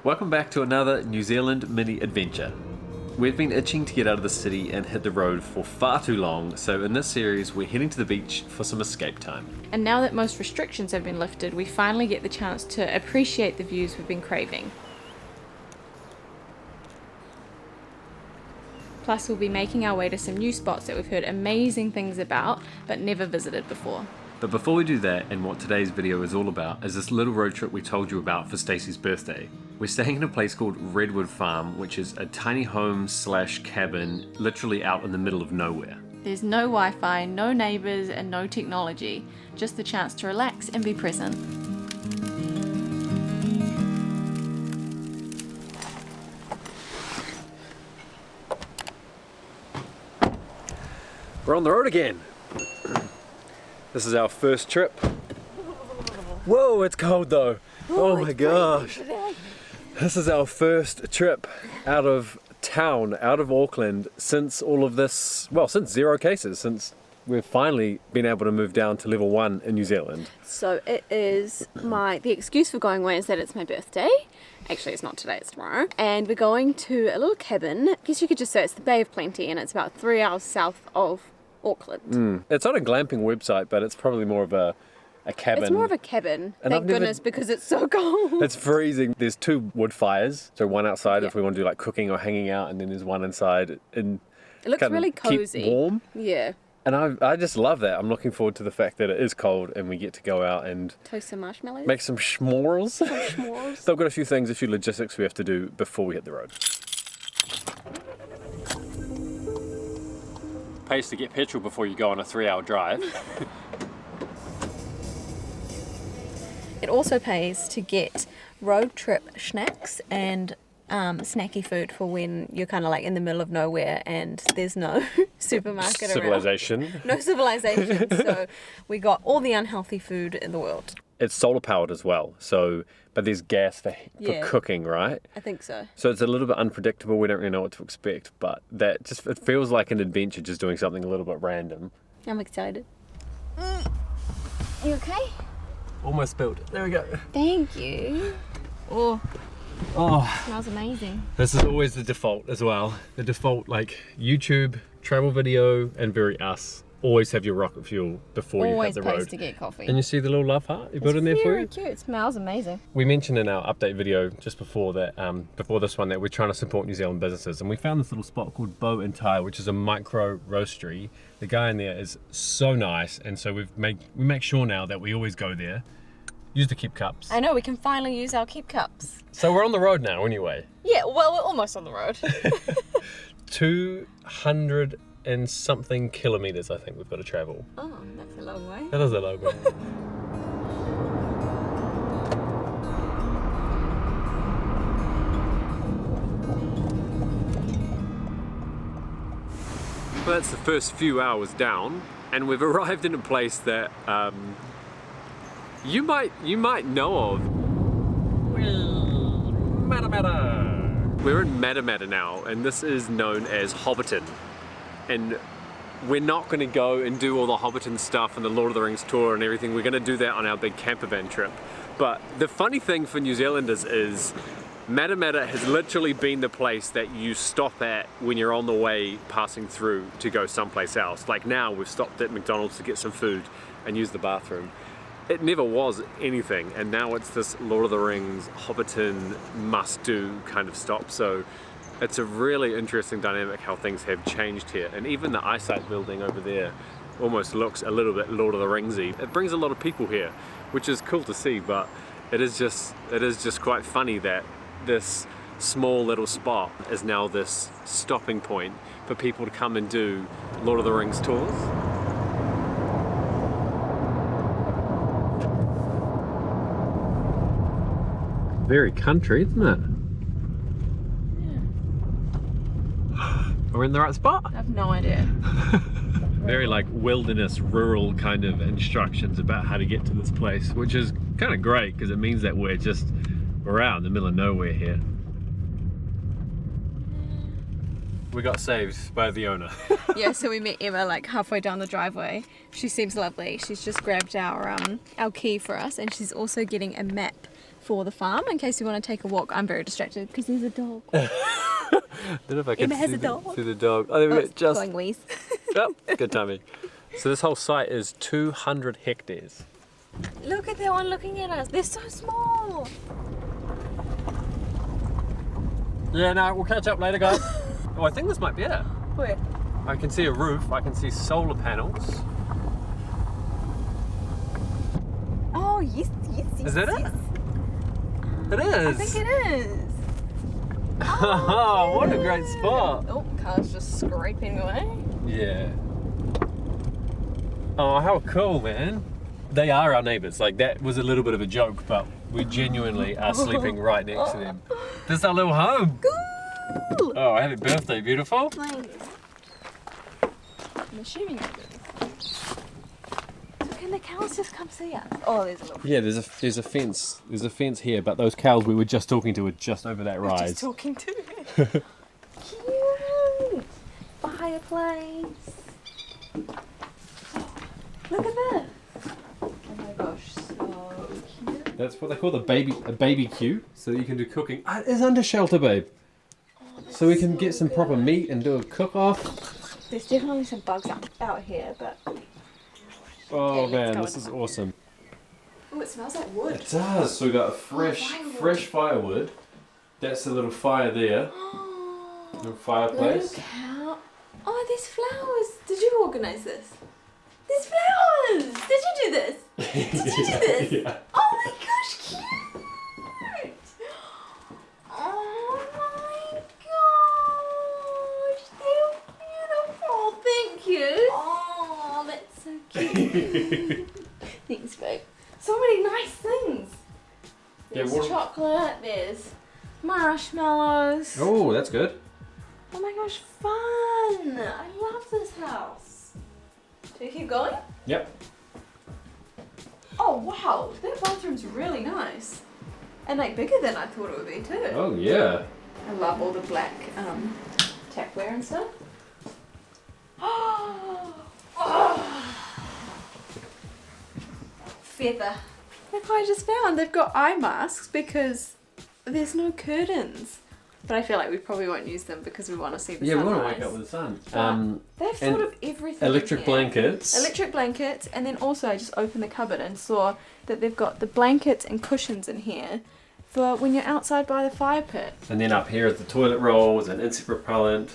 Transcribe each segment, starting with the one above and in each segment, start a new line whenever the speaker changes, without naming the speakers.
Welcome back to another New Zealand mini adventure. We've been itching to get out of the city and hit the road for far too long, so in this series we're heading to the beach for some escape time.
And now that most restrictions have been lifted, we finally get the chance to appreciate the views we've been craving. Plus we'll be making our way to some new spots that we've heard amazing things about, but never visited before.
But before we do that, and what today's video is all about, is this little road trip we told you about for Stacey's birthday. We're staying in a place called Redwood Farm, which is a tiny home / cabin, literally out in the middle of nowhere.
There's no Wi-Fi, no neighbours and no technology, just the chance to relax and be present.
We're on the road again. This is our first trip. Whoa, it's cold though. Oh my gosh. This is our first trip out of town, out of Auckland, since all of this, well, since 0 cases, since we've finally been able to move down to level 1 in New Zealand.
So it is the excuse for going away is that it's my birthday. Actually, it's not today, it's tomorrow. And we're going to a little cabin. I guess you could just say it's the Bay of Plenty, and it's about 3 hours south of Auckland.
It's on a glamping website, but it's probably more of a cabin.
It's more of a cabin,
And
thank goodness, because it's so cold.
It's freezing. There's 2 wood fires, so one outside
Yeah.
if we want to do like cooking or hanging out, and then there's one inside and
It looks
kind of
really cozy.
keep warm.
Yeah.
And I just love that. I'm looking forward to the fact that it is cold and we get to go out and
Toast some marshmallows.
make some s'mores.
s'mores.
So I've got a few logistics we have to do before we hit the road. Pays to get petrol before you go on a 3-hour drive.
It also pays to get road trip snacks and snacky food for when you're kind of like in the middle of nowhere and there's no supermarket around.
Civilization.
No civilization. So we got all the unhealthy food in the world.
It's solar powered as well. So, but there's gas for
Yeah.
cooking, right?
I think so.
So it's a little bit unpredictable. We don't really know what to expect, but that just, it feels like an adventure, just doing something a little bit random.
I'm excited. You okay?
Almost spilled. There we go.
Thank you.
Oh,
Oh,
Smells amazing.
this is always the default as well. The default, like YouTube, travel video, and very us. Always have your rocket fuel before
Always
you hit the
pays
road.
to get coffee.
And you see the little love heart you built in there for
Very
you?
cute. It smells amazing.
We mentioned in our update video just before that, before this one, that we're trying to support New Zealand businesses, and we found this little spot called Bow and Tie, which is a micro roastery. The guy in there is so nice, and so we make sure now that we always go there. Use the keep cups.
I know, we can finally use our keep cups.
So we're on the road now anyway.
Yeah, well, we're almost on the road.
200 and something kilometers I think we've got to travel.
Oh, that's a long way.
That is a long way. Well, that's the first few hours down, and we've arrived in a place that you might know of. Matamata. We're in Matamata now, and this is known as Hobbiton. And we're not going to go and do all the Hobbiton stuff and the Lord of the Rings tour and everything. We're going to do that on our big camper van trip. But the funny thing for New Zealanders is Matamata has literally been the place that you stop at when you're on the way passing through to go someplace else. Like now we've stopped at McDonald's to get some food and use the bathroom. It never was anything, and now it's this Lord of the Rings Hobbiton must-do kind of stop. So it's a really interesting dynamic how things have changed here. And even the eyesight building over there almost looks a little bit Lord of the Ringsy. It brings a lot of people here, which is cool to see, but it is just quite funny that this small little spot is now this stopping point for people to come and do Lord of the Rings tours. Very country, isn't it? We're in the right spot?
I have no idea.
Very like wilderness, rural kind of instructions about how to get to this place, which is kind of great because it means that we're out in the middle of nowhere here. We got saved by the owner.
Yeah, so we met Emma like halfway down the driveway. She seems lovely. She's just grabbed our key for us, and she's also getting a map
for the farm in case you want to take a walk. I'm very distracted because there's a dog.
I don't know if I can
Emma has
see
a dog.
the dog. Oh, there we
Oh,
go.
it's
Just
going wheeze.
oh, good timing. So this whole site is 200 hectares.
Look at that one looking at us. They're so small.
Yeah, no, we'll catch up later, guys. Oh, I think this might be it.
Where?
I can see a roof. I can see solar panels.
Oh, yes.
Is that it?
yes.
It is.
I think it is.
Oh, what a great spot.
Oh, car's just scraping away.
Yeah. Oh, how cool, man. They are our neighbours. Like, that was a little bit of a joke, but we genuinely are sleeping right next to them. This is our little home.
Cool.
Oh, happy birthday, beautiful.
Thanks. I'm assuming it is. So can the cows just come see us? Oh, there's a little.
Yeah, there's a fence. There's a fence here, but those cows we were just talking to are just over that rise.
Just talking to her. Cute. Fireplace. Look at this. Oh my gosh, so cute.
That's what they call a baby queue, so that you can do cooking. Ah, it is under shelter, babe. So we can get some proper meat and do a cook-off.
There's definitely some bugs out here, but
Oh
Yeah, let's
man,
go
this is
inside.
awesome.
oh, it smells like wood.
It does. So we got a fresh firewood. That's the little fire there. Little
Little
fireplace.
cow. Oh, there's flowers. Did you organise this? There's flowers. Did you do this? Did you do this?
Yeah.
Oh my gosh, cute! Oh my gosh, they're beautiful. Thank you. Oh, that's so cute. Thanks, babe. So many nice things.
Yeah,
There's
what-
chocolate. There's marshmallows.
Oh, that's good.
Oh my gosh, fun! I love this house. Do you keep going?
Yep.
Oh wow, that bathroom's really nice. And like bigger than I thought it would be too.
Oh yeah.
I love all the black tapware and stuff. Oh. Feather. Look what I just found. They've got eye masks because there's no curtains. But I feel like we probably won't use them because we want to see the
Yeah, we
sunrise.
want to wake up with the sun.
They've
and
thought of everything.
Electric
in here.
blankets.
Electric blankets, and then also I just opened the cupboard and saw that they've got the blankets and cushions in here for when you're outside by the fire pit.
And then up here is the toilet rolls and insect repellent.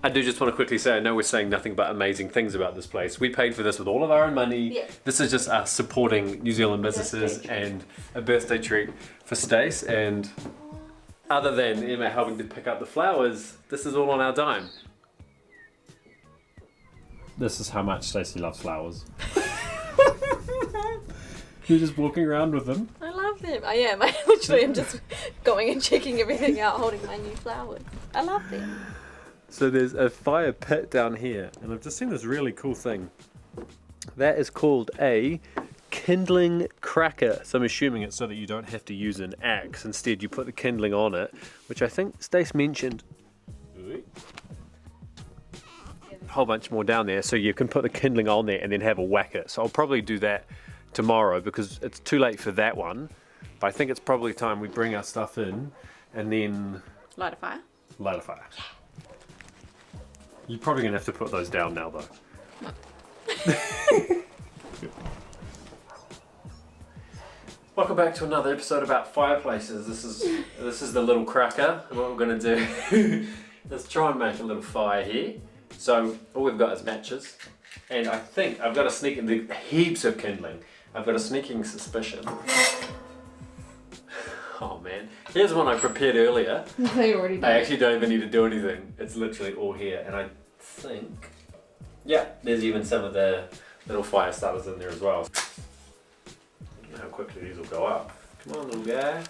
I do just want to quickly say, I know we're saying nothing but amazing things about this place. We paid for this with all of our own money.
Yeah.
This is just us supporting New Zealand businesses
Birthday treat.
and a birthday treat for Stace. And other than Emma helping to pick up the flowers, this is all on our dime. This is how much Stacey loves flowers. You're just walking around with them.
I love them. I am. I literally am just going and checking everything out, holding my new flowers. I love them.
So there's a fire pit down here, and I've just seen this really cool thing. That is called a kindling cracker. So I'm assuming it's so that you don't have to use an axe. Instead, you put the kindling on it, which I think Stace mentioned. A whole bunch more down there, so you can put the kindling on there and then have a whack it. So I'll probably do that tomorrow because it's too late for that one. But I think it's probably time we bring our stuff in and then
Light a fire.
light a fire. You're probably gonna have to put those down now, though. Welcome back to another episode about fireplaces. This is the little cracker. And what we're gonna do is try and make a little fire here. So all we've got is matches, and I think I've got a sneaking heaps of kindling. I've got a sneaking suspicion. Oh man, here's one I prepared earlier.
They already did.
I actually don't even need to do anything. It's literally all here, and I think, yeah, there's even some of the little fire starters in there as well. I don't know how quickly these will go up. Come on, little guy.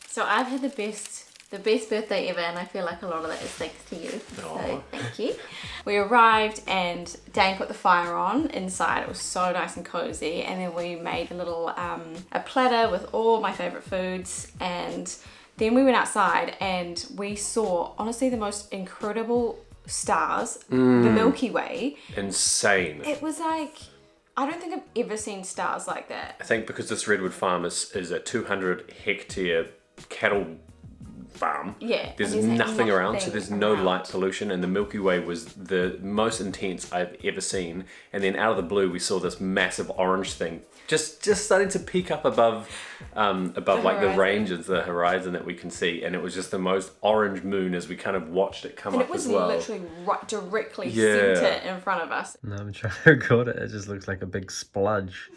So I've had the best birthday ever, and I feel like a lot of that is thanks to you.
Aw.
So thank you. We arrived and Dane put the fire on inside. It was so nice and cozy, and then we made a little a platter with all my favorite foods, and then we went outside and we saw honestly the most incredible stars, the Milky Way.
Insane.
It was like I don't think I've ever seen stars like that.
I think because this Redwood Farm is a 200 hectare cattle farm.
Yeah,
There's
and there's
nothing around, so there's no
around.
light pollution, and the Milky Way was the most intense I've ever seen. And then out of the blue, we saw this massive orange thing just starting to peek up above like the
horizon.
ranges, the horizon that we can see, and it was just the most orange moon as we kind of watched it come
And
up
it was
as well.
literally right directly
Yeah.
centre in front of us.
No, I'm trying to record it. It just looks like a big spludge.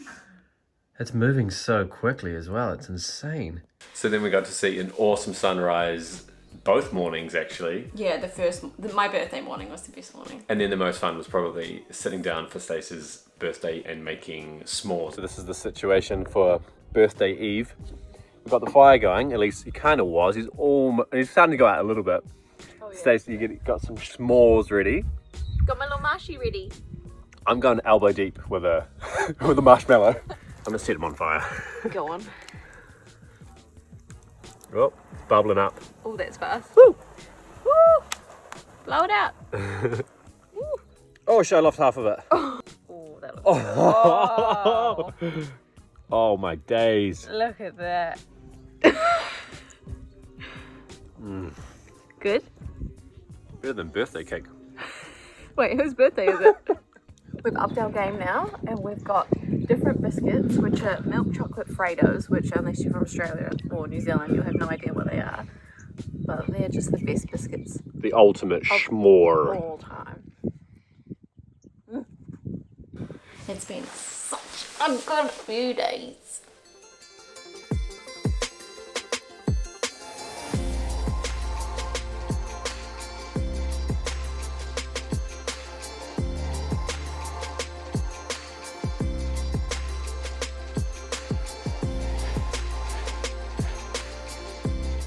It's moving so quickly as well. It's insane.
So then we got to see an awesome sunrise both mornings actually.
Yeah, my birthday morning was the best morning.
And then the most fun was probably sitting down for Stacey's birthday and making s'mores. So this is the situation for birthday eve. We've got the fire going, at least he kind of was. He's starting to go out a little bit.
Oh, yeah.
Stacey, you got some s'mores ready.
Got my little marshy ready.
I'm going elbow deep with a with a marshmallow. I'm gonna set him on fire.
Go on.
Oh, it's bubbling up.
Oh, that's fast.
Woo!
Woo! Blow it out.
Oh, I lost half of it.
Oh, that looks good. Oh,
Oh my days.
look at that. Good?
Better than birthday cake.
Wait, whose birthday is it? We've upped our game now, and we've got different biscuits, which are milk chocolate Freddos, which unless you're from Australia or New Zealand, you'll have no idea what they are. But they're just the best biscuits
The ultimate
of
s'more.
all time. It's been such a good few days.